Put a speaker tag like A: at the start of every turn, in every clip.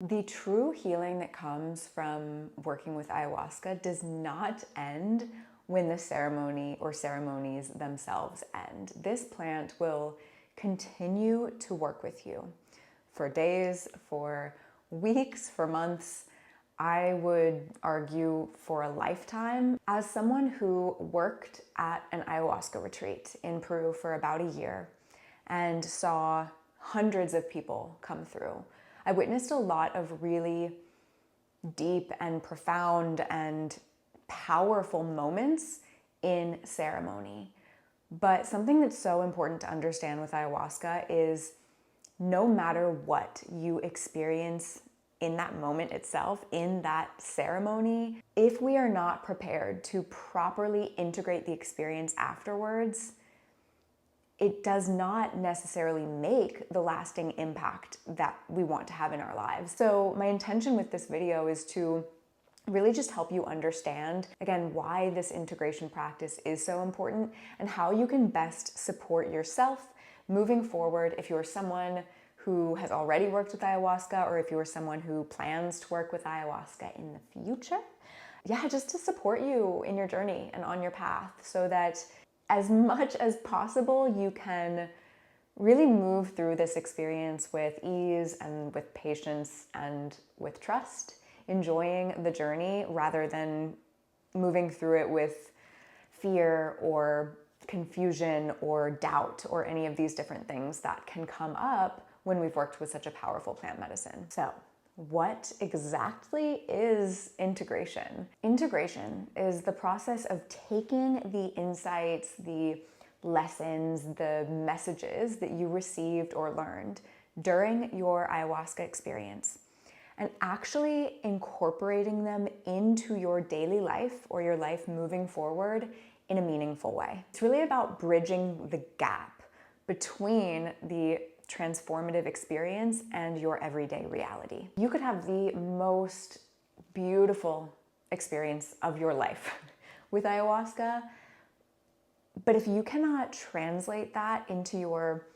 A: The true healing that comes from working with ayahuasca does not end when the ceremony or ceremonies themselves end. This plant will continue to work with you for days, for weeks, for months. I would argue for a lifetime. As someone who worked at an ayahuasca retreat in Peru for about a year and saw hundreds of people come through, I witnessed a lot of really deep and profound and powerful moments in ceremony. But something that's so important to understand with ayahuasca is no matter what you experience in that moment itself, in that ceremony, if we are not prepared to properly integrate the experience afterwards, it does not necessarily make the lasting impact that we want to have in our lives. So my intention with this video is to really just help you understand, again, why this integration practice is so important and how you can best support yourself moving forward if you're someone who has already worked with ayahuasca or if you're someone who plans to work with ayahuasca in the future. Yeah, just to support you in your journey and on your path so that as much as possible, you can really move through this experience with ease and with patience and with trust, enjoying the journey rather than moving through it with fear or confusion or doubt or any of these different things that can come up when we've worked with such a powerful plant medicine. So, what exactly is integration? Integration is the process of taking the insights, the lessons, the messages that you received or learned during your ayahuasca experience and actually incorporating them into your daily life or your life moving forward in a meaningful way. It's really about bridging the gap between the transformative experience and your everyday reality. You could have the most beautiful experience of your life with ayahuasca, but if you cannot translate that into your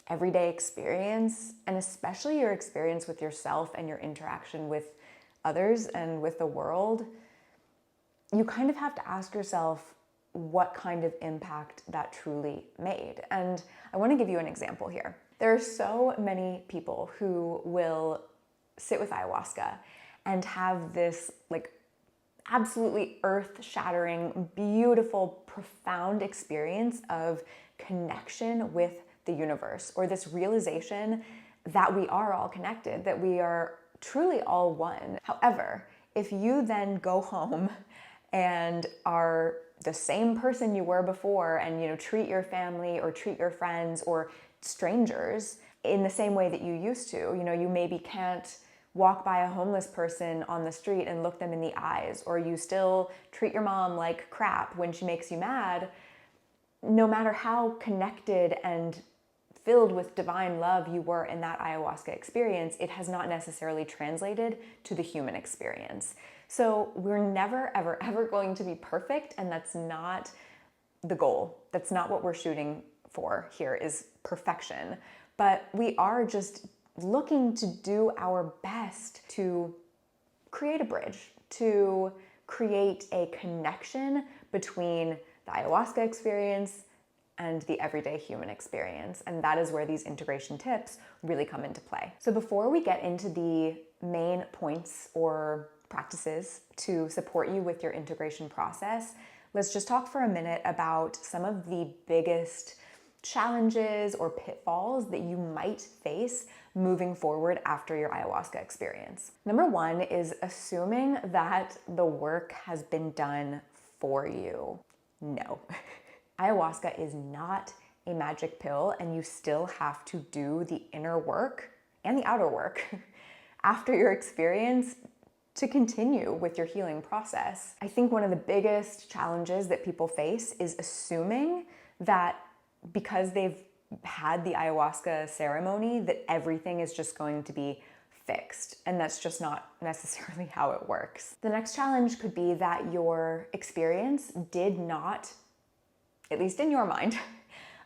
A: everyday experience, and especially your experience with yourself and your interaction with others and with the world, you kind of have to ask yourself what kind of impact that truly made. And I want to give you an example here. There are so many people who will sit with ayahuasca and have this like absolutely earth-shattering, beautiful, profound experience of connection with the universe, or this realization that we are all connected, that we are truly all one. However, if you then go home and are the same person you were before and treat your family or treat your friends or strangers in the same way that you used to, you maybe can't walk by a homeless person on the street and look them in the eyes, or you still treat your mom like crap when she makes you mad, no matter how connected and filled with divine love you were in that ayahuasca experience, it has not necessarily translated to the human experience. So we're never, ever, ever going to be perfect, and that's not the goal. That's not what we're shooting for here, is perfection. But we are just looking to do our best to create a bridge, to create a connection between the ayahuasca experience and the everyday human experience. And that is where these integration tips really come into play. So before we get into the main points or practices to support you with your integration process, let's just talk for a minute about some of the biggest challenges or pitfalls that you might face moving forward after your ayahuasca experience. Number one is assuming that the work has been done for you. No. Ayahuasca is not a magic pill, and you still have to do the inner work and the outer work after your experience to continue with your healing process. I think one of the biggest challenges that people face is assuming that because they've had the ayahuasca ceremony, that everything is just going to be fixed. And that's just not necessarily how it works. The next challenge could be that your experience did not, at least in your mind,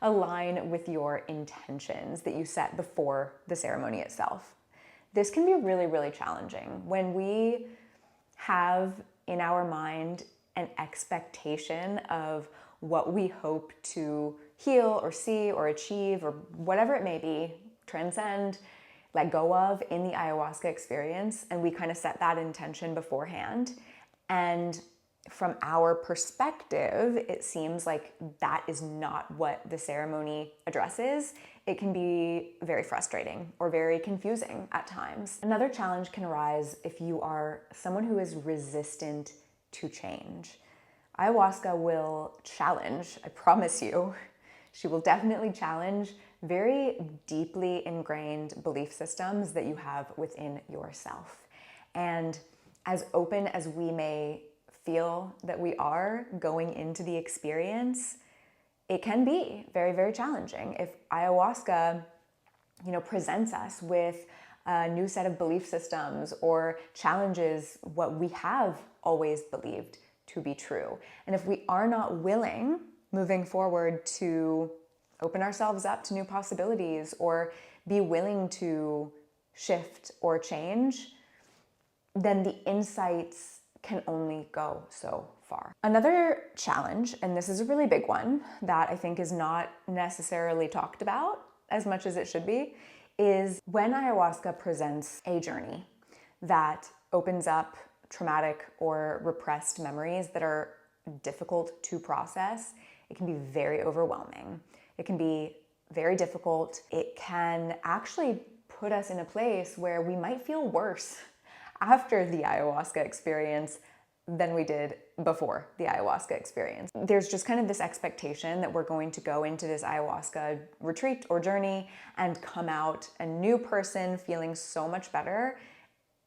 A: align with your intentions that you set before the ceremony itself. this can be really, really challenging. When we have in our mind an expectation of what we hope to heal or see or achieve or whatever it may be, transcend, let go of in the ayahuasca experience, and we kind of set that intention beforehand. And from our perspective, it seems like that is not what the ceremony addresses. It can be very frustrating or very confusing at times. Another challenge can arise if you are someone who is resistant to change. Ayahuasca will challenge, I promise you, she will definitely challenge very deeply ingrained belief systems that you have within yourself. And as open as we may feel that we are going into the experience, it can be very, very challenging. If ayahuasca, presents us with a new set of belief systems or challenges what we have always believed to be true. And if we are not willing, moving forward, to open ourselves up to new possibilities or be willing to shift or change, then the insights can only go so far. Another challenge, and this is a really big one that I think is not necessarily talked about as much as it should be, is when ayahuasca presents a journey that opens up traumatic or repressed memories that are difficult to process, it can be very overwhelming. It can be very difficult. It can actually put us in a place where we might feel worse after the ayahuasca experience than we did before the ayahuasca experience. There's just kind of this expectation that we're going to go into this ayahuasca retreat or journey and come out a new person feeling so much better.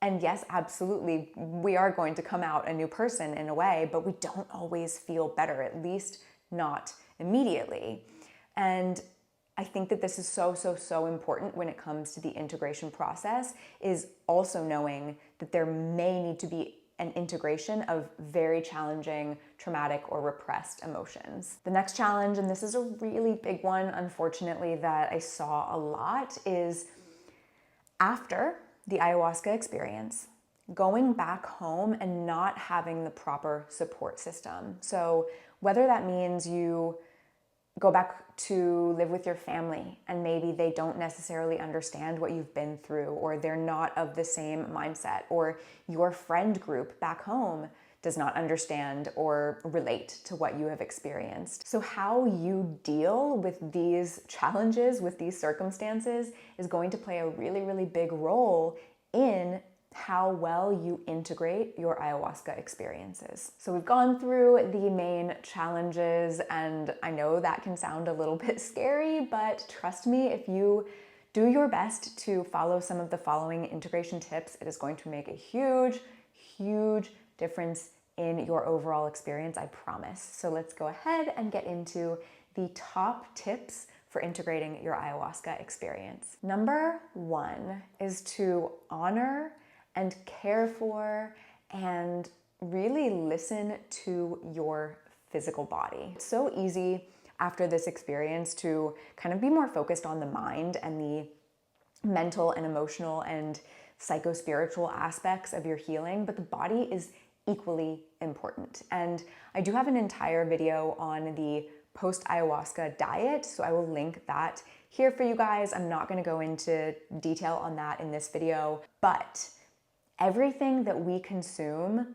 A: And yes, absolutely, we are going to come out a new person in a way, but we don't always feel better, at least not immediately. And I think that this is so important when it comes to the integration process, is also knowing that there may need to be an integration of very challenging, traumatic, or repressed emotions. The next challenge, and this is a really big one, unfortunately, that I saw a lot, is after the ayahuasca experience, going back home and not having the proper support system. So whether that means you go back to live with your family and maybe they don't necessarily understand what you've been through, or they're not of the same mindset, or your friend group back home does not understand or relate to what you have experienced. So how you deal with these challenges, with these circumstances, is going to play a really, really big role in how well you integrate your ayahuasca experiences. So we've gone through the main challenges, and I know that can sound a little bit scary, but trust me, if you do your best to follow some of the following integration tips, it is going to make a huge, huge difference in your overall experience, I promise. So let's go ahead and get into the top tips for integrating your ayahuasca experience. Number one is to honor and care for and really listen to your physical body. It's so easy after this experience to kind of be more focused on the mind and the mental and emotional and psycho-spiritual aspects of your healing, but the body is equally important. And I do have an entire video on the post-ayahuasca diet, so I will link that here for you guys. I'm not gonna go into detail on that in this video, but everything that we consume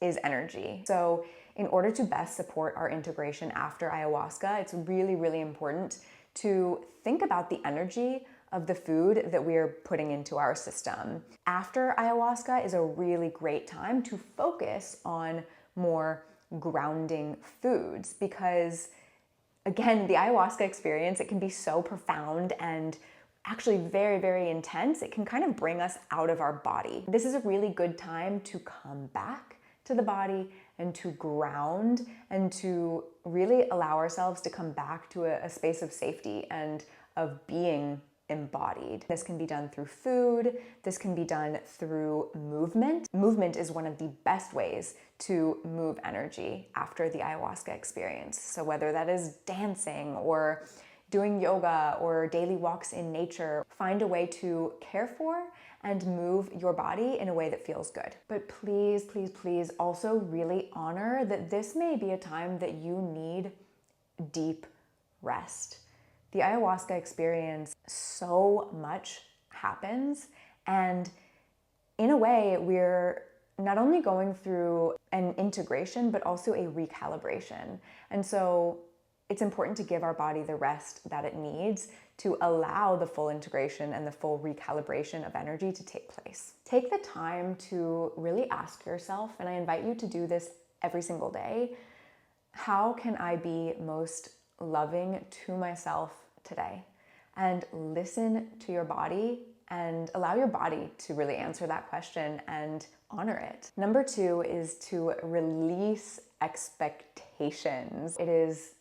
A: is energy. So in order to best support our integration after ayahuasca, it's really, really important to think about the energy of the food that we are putting into our system. After ayahuasca is a really great time to focus on more grounding foods, because again, the ayahuasca experience, it can be so profound and actually very, very intense. It can kind of bring us out of our body. This is a really good time to come back to the body and to ground and to really allow ourselves to come back to a space of safety and of being embodied. This can be done through food. This can be done through movement. Movement is one of the best ways to move energy after the ayahuasca experience. So whether that is dancing or doing yoga or daily walks in nature. Find a way to care for and move your body in a way that feels good. But please, please, please also really honor that this may be a time that you need deep rest. The ayahuasca experience, so much happens, and in a way, we're not only going through an integration, but also a recalibration. And so it's important to give our body the rest that it needs to allow the full integration and the full recalibration of energy to take place. Take the time to really ask yourself, and I invite you to do this every single day, how can I be most loving to myself today? And listen to your body and allow your body to really answer that question and honor it. Number 2 is to release expectations. It is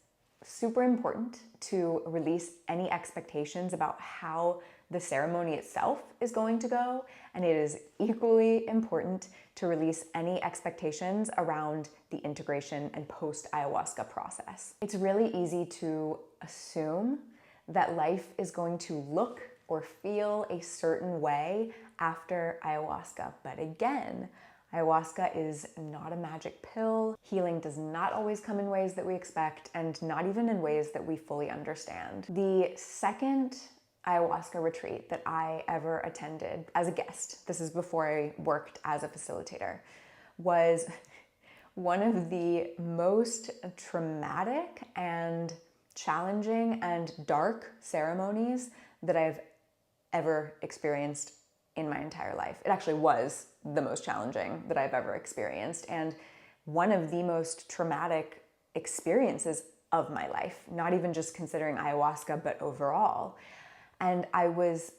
A: super important to release any expectations about how the ceremony itself is going to go, and it is equally important to release any expectations around the integration and post-ayahuasca process. It's really easy to assume that life is going to look or feel a certain way after ayahuasca. But again, ayahuasca is not a magic pill. Healing does not always come in ways that we expect, and not even in ways that we fully understand. The second ayahuasca retreat that I ever attended as a guest, this is before I worked as a facilitator, was one of the most traumatic and challenging and dark ceremonies that I've ever experienced in my entire life. It actually was the most challenging that I've ever experienced, and one of the most traumatic experiences of my life, not even just considering ayahuasca, but overall. And I was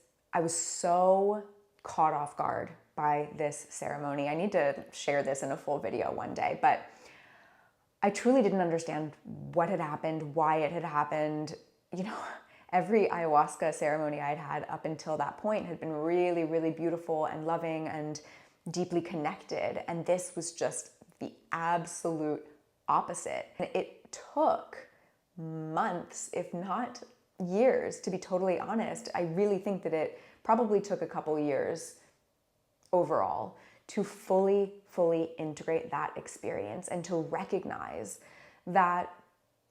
A: so caught off guard by this ceremony. I need to share this in a full video one day, but I truly didn't understand what had happened, why it had happened. You know, every ayahuasca ceremony I'd had up until that point had been really, really beautiful and loving and deeply connected. And this was just the absolute opposite. And it took months, if not years, to be totally honest. I really think that it probably took a couple years overall to fully integrate that experience and to recognize that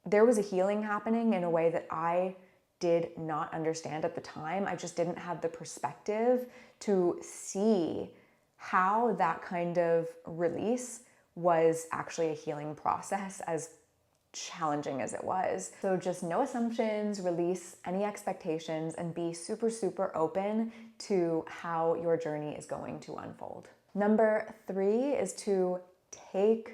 A: there was a healing happening in a way that I did not understand at the time. I just didn't have the perspective to see how that kind of release was actually a healing process, as challenging as it was. So just no assumptions, release any expectations, and be super open to how your journey is going to unfold. Number 3 is to take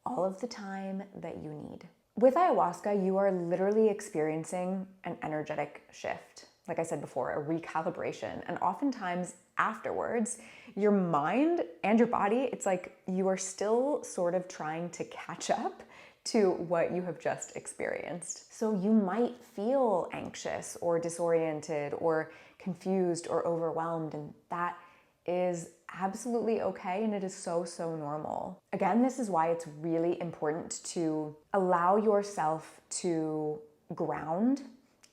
A: all of the time that you need. With ayahuasca, you are literally experiencing an energetic shift. Like I said before, a recalibration. And oftentimes afterwards, your mind and your body, it's like you are still sort of trying to catch up to what you have just experienced. So you might feel anxious or disoriented or confused or overwhelmed, and that is absolutely okay, and it is so normal. Again, this is why it's really important to allow yourself to ground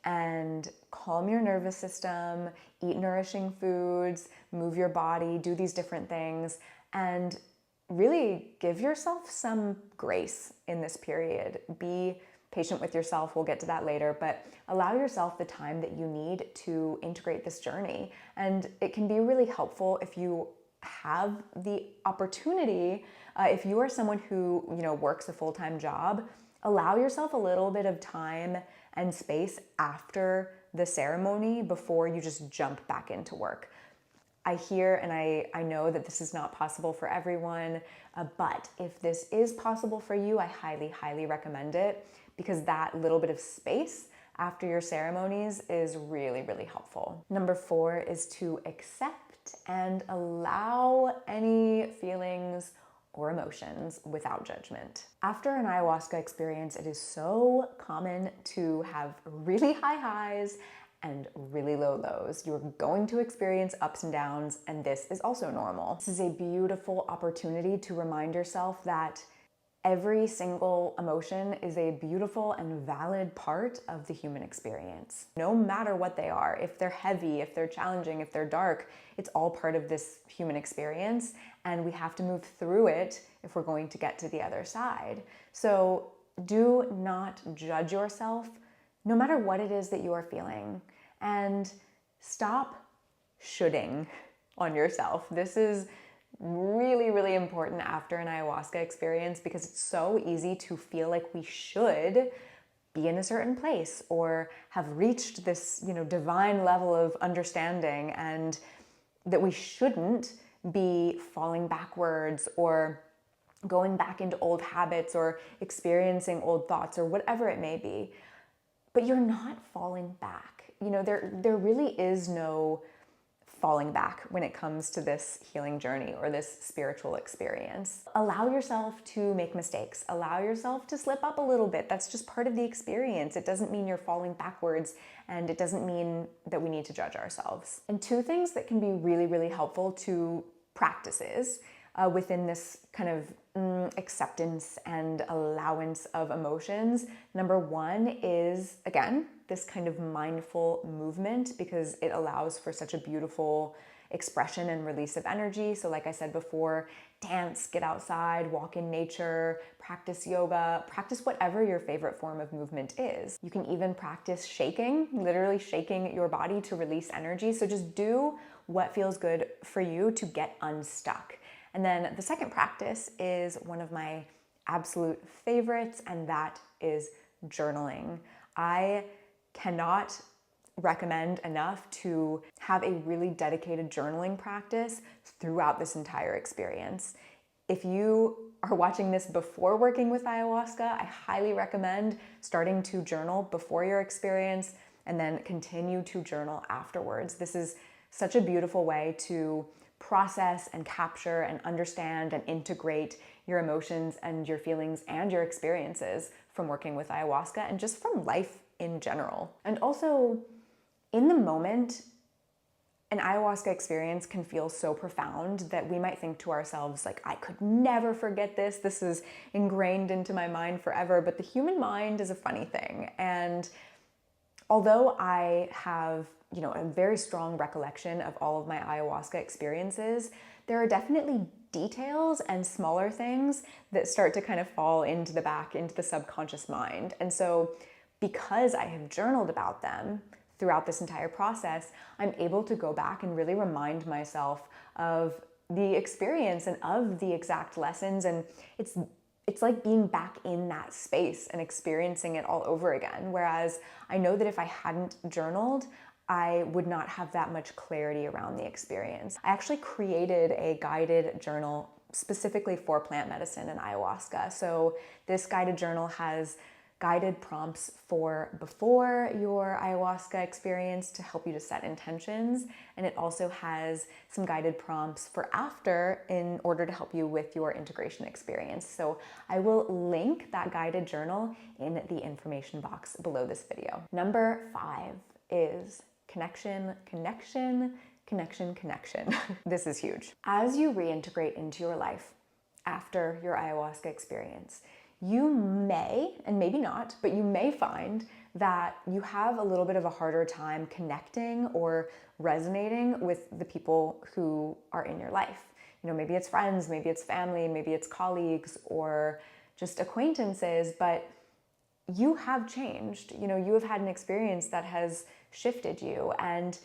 A: and calm your nervous system, eat nourishing foods, move your body, do these different things, and really give yourself some grace in this period. Be patient with yourself. We'll get to that later, but allow yourself the time that you need to integrate this journey. And it can be really helpful if you have the opportunity, if you are someone who, works a full-time job, allow yourself a little bit of time and space after the ceremony before you just jump back into work. I hear and I know that this is not possible for everyone, but if this is possible for you, I highly recommend it, because that little bit of space after your ceremonies is really helpful. Number 4 is to accept and allow any feelings or emotions without judgment. After an ayahuasca experience, it is so common to have really high highs and really low lows. You're going to experience ups and downs, and this is also normal. This is a beautiful opportunity to remind yourself that Every single emotion is a beautiful and valid part of the human experience. No matter what they are, if they're heavy, if they're challenging, if they're dark, it's all part of this human experience, and we have to move through it if we're going to get to the other side. So do not judge yourself, no matter what it is that you are feeling, and stop shoulding on yourself. This is really, really important after an ayahuasca experience, because it's so easy to feel like we should be in a certain place or have reached this, divine level of understanding, and that we shouldn't be falling backwards or going back into old habits or experiencing old thoughts or whatever it may be. But you're not falling back. There really is no falling back when it comes to this healing journey or this spiritual experience. Allow yourself to make mistakes. Allow yourself to slip up a little bit. That's just part of the experience. It doesn't mean you're falling backwards, and it doesn't mean that we need to judge ourselves. And two things that can be really, really helpful to practices within this kind of acceptance and allowance of emotions. Number one is, again, this kind of mindful movement, because it allows for such a beautiful expression and release of energy. So like I said before, dance, get outside, walk in nature, practice yoga, practice whatever your favorite form of movement is. You can even practice shaking, literally shaking your body to release energy. So just do what feels good for you to get unstuck. And then the second practice is one of my absolute favorites, and that is journaling. I cannot recommend enough to have a really dedicated journaling practice throughout this entire experience. If you are watching this before working with ayahuasca, I highly recommend starting to journal before your experience and then continue to journal afterwards. This is such a beautiful way to process and capture and understand and integrate your emotions and your feelings and your experiences from working with ayahuasca and just from life in general. And also, in the moment, an ayahuasca experience can feel so profound that we might think to ourselves, like, I could never forget this. This is ingrained into my mind forever. But the human mind is a funny thing. And although I have a very strong recollection of all of my ayahuasca experiences, there are definitely details and smaller things that start to kind of fall into the subconscious mind. And so because I have journaled about them throughout this entire process, I'm able to go back and really remind myself of the experience and of the exact lessons. And it's like being back in that space and experiencing it all over again. Whereas I know that if I hadn't journaled, I would not have that much clarity around the experience. I actually created a guided journal specifically for plant medicine and ayahuasca. So this guided journal has guided prompts for before your ayahuasca experience to help you to set intentions. And it also has some guided prompts for after in order to help you with your integration experience. So I will link that guided journal in the information box below this video. Number 5 is connection, connection, connection, connection. This is huge. As you reintegrate into your life after your ayahuasca experience, you may, and maybe not, but you may find that you have a little bit of a harder time connecting or resonating with the people who are in your life. Maybe it's friends, maybe it's family, maybe it's colleagues or just acquaintances, but you have changed. You have had an experience that has shifted you, and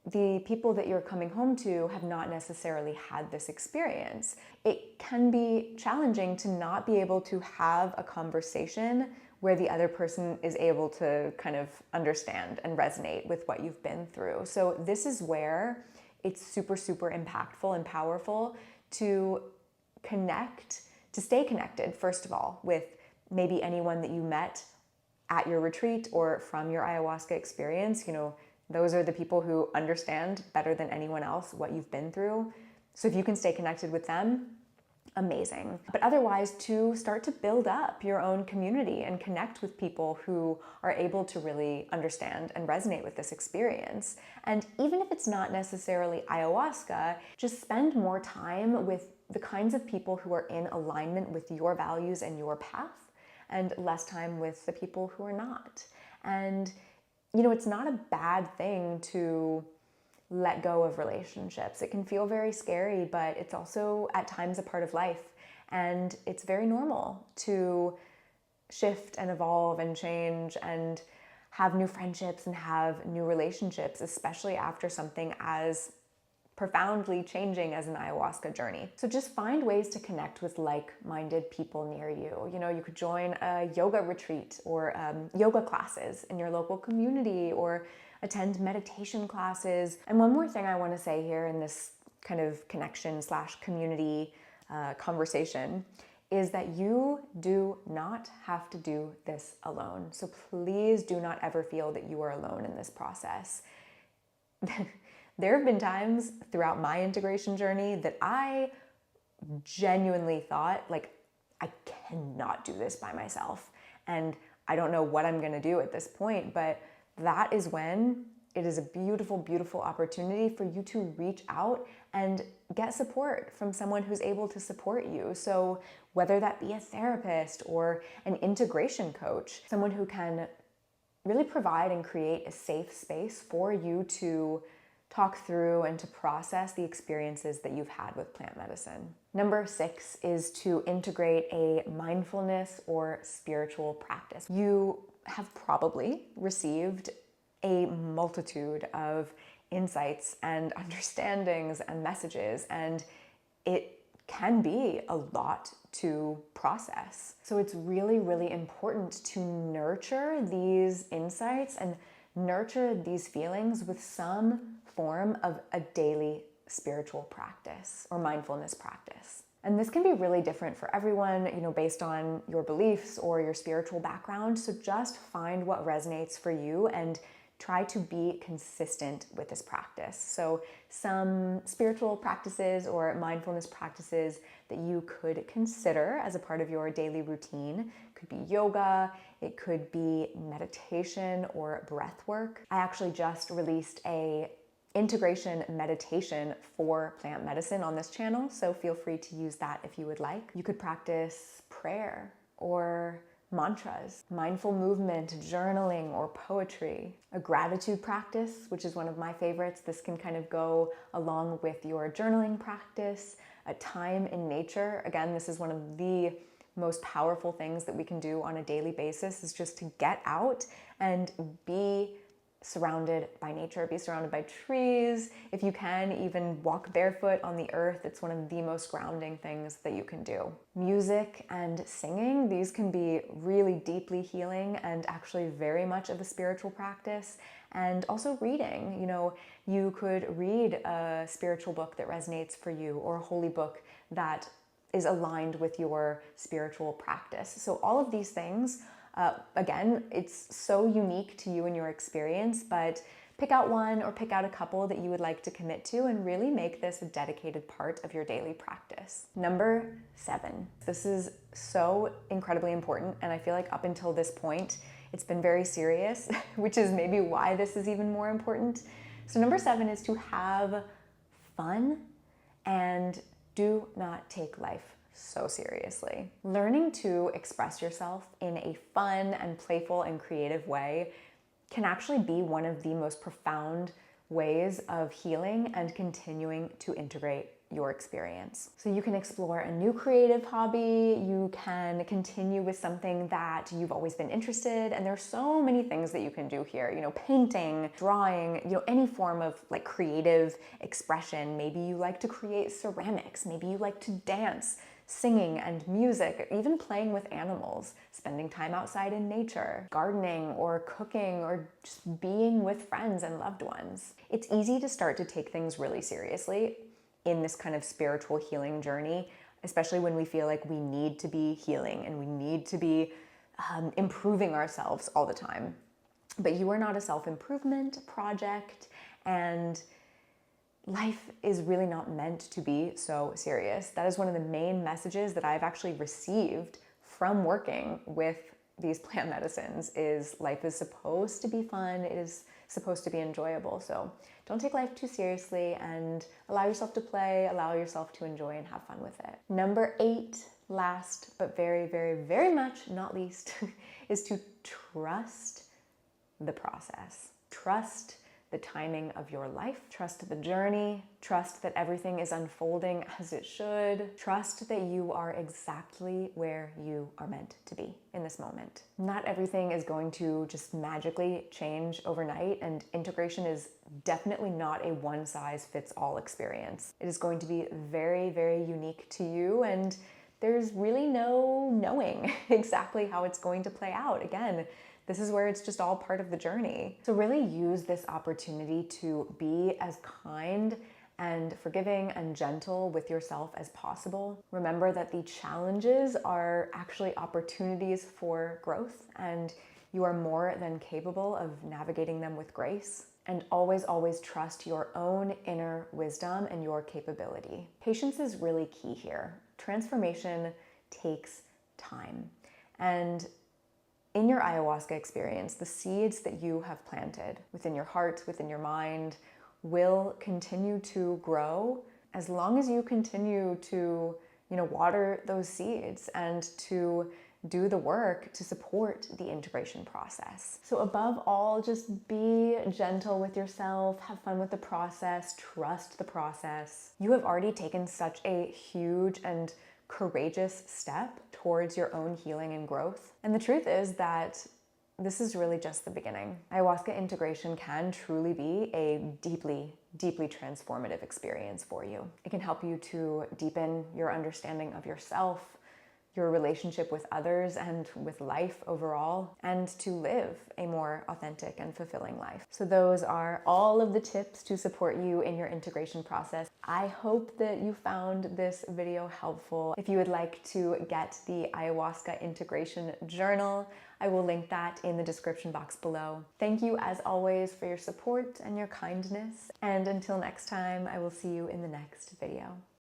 A: the people that you're coming home to have not necessarily had this experience. It can be challenging to not be able to have a conversation where the other person is able to kind of understand and resonate with what you've been through. So this is where it's super, super impactful and powerful to connect, to stay connected, first of all, with maybe anyone that you met at your retreat or from your ayahuasca experience. Those are the people who understand better than anyone else what you've been through. So if you can stay connected with them, amazing. But otherwise, to start to build up your own community and connect with people who are able to really understand and resonate with this experience. And even if it's not necessarily ayahuasca, just spend more time with the kinds of people who are in alignment with your values and your path, and less time with the people who are not. And, you know, it's not a bad thing to let go of relationships. It can feel very scary, but it's also at times a part of life. And it's very normal to shift and evolve and change and have new friendships and have new relationships, especially after something as profoundly changing as an ayahuasca journey. So just find ways to connect with like-minded people near you. You know, you could join a yoga retreat or yoga classes in your local community, or attend meditation classes. And one more thing I want to say here in this kind of connection / community conversation is that you do not have to do this alone. So please do not ever feel that you are alone in this process. There have been times throughout my integration journey that I genuinely thought, like, I cannot do this by myself. And I don't know what I'm going to do at this point, but that is when it is a beautiful, beautiful opportunity for you to reach out and get support from someone who's able to support you. So whether that be a therapist or an integration coach, someone who can really provide and create a safe space for you to talk through and to process the experiences that you've had with plant medicine. Number 6 is to integrate a mindfulness or spiritual practice. You have probably received a multitude of insights and understandings and messages, and it can be a lot to process. So it's really, really important to nurture these insights and nurture these feelings with some form of a daily spiritual practice or mindfulness practice. And this can be really different for everyone, you know, based on your beliefs or your spiritual background. So just find what resonates for you and try to be consistent with this practice. So some spiritual practices or mindfulness practices that you could consider as a part of your daily routine could be yoga, it could be meditation or breath work. I actually just released a integration meditation for plant medicine on this channel, so feel free to use that if you would like. You could practice prayer or mantras, mindful movement, journaling, or poetry. A gratitude practice, which is one of my favorites. This can kind of go along with your journaling practice. A time in nature. Again, this is one of the most powerful things that we can do on a daily basis, is just to get out and be surrounded by nature, be surrounded by trees. If you can, even walk barefoot on the earth. It's one of the most grounding things that you can do. Music and singing, these can be really deeply healing and actually very much of a spiritual practice. And also reading, you know, you could read a spiritual book that resonates for you, or a holy book that is aligned with your spiritual practice. So all of these things, again, it's so unique to you and your experience, but pick out one or pick out a couple that you would like to commit to and really make this a dedicated part of your daily practice. Number 7. This is so incredibly important, and I feel like up until this point, it's been very serious, which is maybe why this is even more important. So number 7 is to have fun and do not take life so seriously. Learning to express yourself in a fun and playful and creative way can actually be one of the most profound ways of healing and continuing to integrate your experience. So you can explore a new creative hobby, you can continue with something that you've always been interested, and there's so many things that you can do here, you know, painting, drawing, you know, any form of like creative expression. Maybe you like to create ceramics, maybe you like to dance, singing and music, even playing with animals, spending time outside in nature, gardening or cooking, or just being with friends and loved ones. It's easy to start to take things really seriously in this kind of spiritual healing journey, especially when we feel like we need to be healing and we need to be improving ourselves all the time. But you are not a self-improvement project, and life is really not meant to be so serious. That is one of the main messages that I've actually received from working with these plant medicines is life is supposed to be fun. It is supposed to be enjoyable. So don't take life too seriously and allow yourself to play, allow yourself to enjoy and have fun with it. Number 8, last but very, very, very much not least, is to trust the process. Trust the timing of your life, trust the journey, trust that everything is unfolding as it should, trust that you are exactly where you are meant to be in this moment. Not everything is going to just magically change overnight, and integration is definitely not a one-size-fits-all experience. It is going to be very, very unique to you, and there's really no knowing exactly how it's going to play out. Again, this is where it's just all part of the journey. So really use this opportunity to be as kind and forgiving and gentle with yourself as possible. Remember that the challenges are actually opportunities for growth, and you are more than capable of navigating them with grace. And always, always trust your own inner wisdom and your capability. Patience is really key here. Transformation takes time. And in your ayahuasca experience, the seeds that you have planted within your heart, within your mind, will continue to grow as long as you continue to, water those seeds and to do the work to support the integration process. So above all, just be gentle with yourself, have fun with the process, trust the process. You have already taken such a huge and courageous step towards your own healing and growth. And the truth is that this is really just the beginning. Ayahuasca integration can truly be a deeply, deeply transformative experience for you. It can help you to deepen your understanding of yourself, your relationship with others and with life overall, and to live a more authentic and fulfilling life. So those are all of the tips to support you in your integration process. I hope that you found this video helpful. If you would like to get the Ayahuasca integration journal, I will link that in the description box below. Thank you as always for your support and your kindness. And until next time, I will see you in the next video.